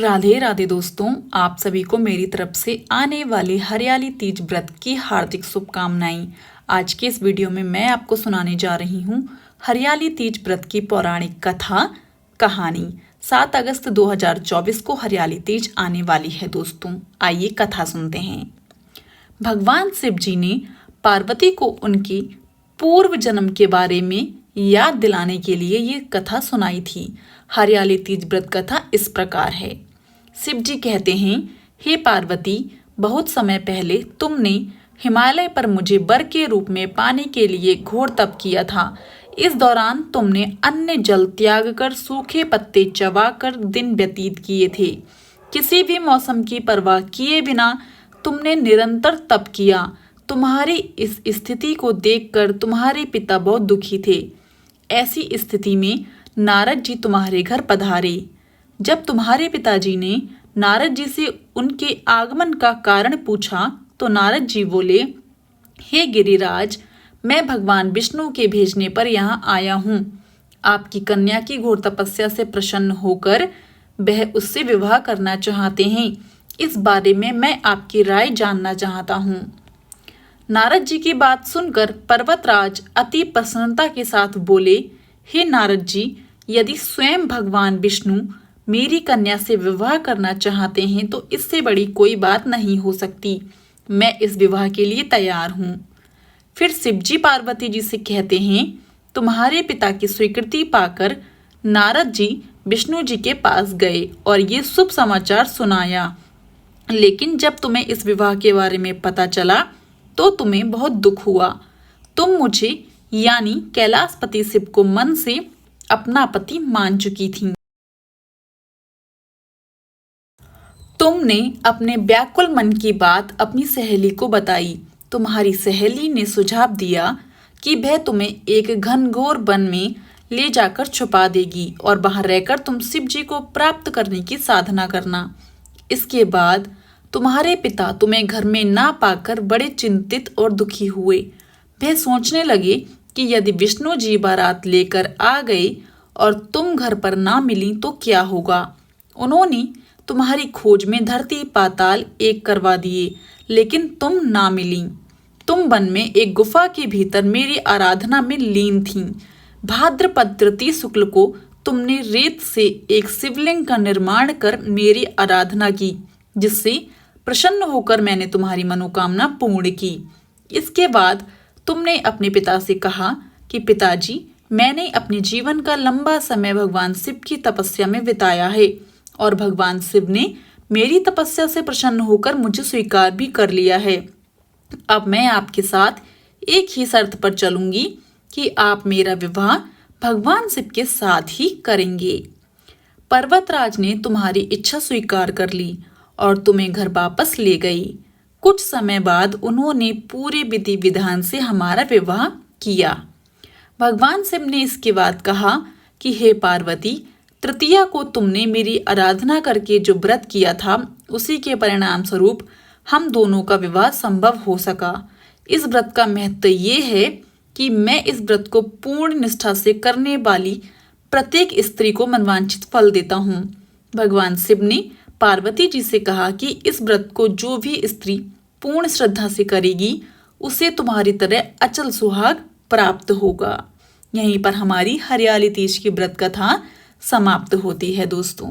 राधे राधे दोस्तों, आप सभी को मेरी तरफ से आने वाली हरियाली तीज व्रत की हार्दिक शुभकामनाएं। आज के इस वीडियो में मैं आपको सुनाने जा रही हूँ हरियाली तीज व्रत की पौराणिक कथा कहानी। 7 अगस्त 2024 को हरियाली तीज आने वाली है दोस्तों। आइए कथा सुनते हैं। भगवान शिव जी ने पार्वती को उनकी पूर्व जन्म के बारे में याद दिलाने के लिए ये कथा सुनाई थी। हरियाली तीज व्रत कथा इस प्रकार है। शिव जी कहते हैं, हे पार्वती, बहुत समय पहले तुमने हिमालय पर मुझे वर के रूप में पाने के लिए घोर तप किया था। इस दौरान तुमने अन्न जल त्याग कर सूखे पत्ते चबाकर दिन व्यतीत किए थे। किसी भी मौसम की परवाह किए बिना तुमने निरंतर तप किया। तुम्हारी इस स्थिति को देखकर तुम्हारे पिता बहुत दुखी थे। ऐसी स्थिति में नारद जी तुम्हारे घर पधारे। जब तुम्हारे पिताजी ने नारद जी से उनके आगमन का कारण पूछा तो नारद जी बोले, हे गिरिराज, मैं भगवान विष्णु के भेजने पर यहाँ आया हूँ। आपकी कन्या की घोर तपस्या से प्रसन्न होकर वह उससे विवाह करना चाहते हैं। इस बारे में मैं आपकी राय जानना चाहता हूँ। नारद जी की बात सुनकर पर्वतराज अति प्रसन्नता के साथ बोले, हे नारद जी, यदि स्वयं भगवान विष्णु मेरी कन्या से विवाह करना चाहते हैं तो इससे बड़ी कोई बात नहीं हो सकती। मैं इस विवाह के लिए तैयार हूँ। फिर शिव जी पार्वती जी से कहते हैं, तुम्हारे पिता की स्वीकृति पाकर नारद जी विष्णु जी के पास गए और ये शुभ समाचार सुनाया। लेकिन जब तुम्हें इस विवाह के बारे में पता चला तो तुम्हें बहुत दुख हुआ। तुम मुझे यानी कैलाशपति शिव को मन से अपना पति मान चुकी थीं। तुमने अपने व्याकुल मन की बात अपनी सहेली को बताई। तुम्हारी सहेली ने सुझाव दिया कि वह तुम्हें एक घनघोर वन में ले जाकर छुपा देगी और वहां रहकर तुम शिव जी को प्राप्त करने की साधना करना। इसके बाद तुम्हारे पिता तुम्हें घर में ना पाकर बड़े चिंतित और दुखी हुए। वह सोचने लगे कि यदि विष्णु जी बारात लेकर आ गए और तुम घर पर ना मिली तो क्या होगा। उन्होंने तुम्हारी खोज में धरती पाताल एक करवा दिए, लेकिन तुम ना मिली। तुम वन में एक गुफा के भीतर मेरी आराधना में लीन थीं। भाद्रपद तृतीय शुक्ल को तुमने रेत से एक शिवलिंग का निर्माण कर मेरी आराधना की, जिससे प्रसन्न होकर मैंने तुम्हारी मनोकामना पूर्ण की। इसके बाद तुमने अपने पिता से कहा कि पिताजी, मैंने अपने जीवन का लंबा समय भगवान शिव की तपस्या में बिताया है और भगवान शिव ने मेरी तपस्या से प्रसन्न होकर मुझे स्वीकार भी कर लिया है। अब मैं आपके साथ एक ही शर्त पर चलूंगी कि आप मेरा विवाह भगवान शिव के साथ ही करेंगे। पर्वतराज ने तुम्हारी इच्छा स्वीकार कर ली और तुम्हें घर वापस ले गई। कुछ समय बाद उन्होंने पूरे विधि विधान से हमारा विवाह किया। भगवान शिव ने इसके बाद कहा कि हे पार्वती, तृतीया को तुमने मेरी आराधना करके जो व्रत किया था उसी के परिणाम स्वरूप हम दोनों का विवाह संभव हो सका। इस व्रत का महत्व ये है कि मैं इस व्रत को पूर्ण निष्ठा से करने वाली प्रत्येक स्त्री को मनवांछित फल देता हूँ। भगवान शिव ने पार्वती जी से कहा कि इस व्रत को जो भी स्त्री पूर्ण श्रद्धा से करेगी उसे तुम्हारी तरह अचल सुहाग प्राप्त होगा। यहीं पर हमारी हरियाली तीज की व्रत कथा समाप्त होती है दोस्तों।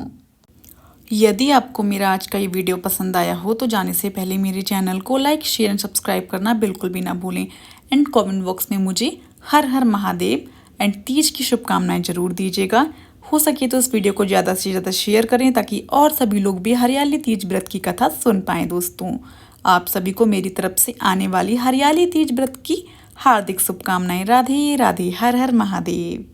यदि आपको मेरा आज का ये वीडियो पसंद आया हो तो जाने से पहले मेरे चैनल को लाइक, शेयर एंड सब्सक्राइब करना बिल्कुल भी ना भूलें। एंड कमेंट बॉक्स में मुझे हर हर महादेव एंड तीज की शुभकामनाएं जरूर दीजिएगा। हो सके तो इस वीडियो को ज़्यादा से ज़्यादा शेयर करें ताकि और सभी लोग भी हरियाली तीज व्रत की कथा सुन पाएँ दोस्तों। आप सभी को मेरी तरफ से आने वाली हरियाली तीज व्रत की हार्दिक शुभकामनाएं। राधे राधे, हर हर महादेव।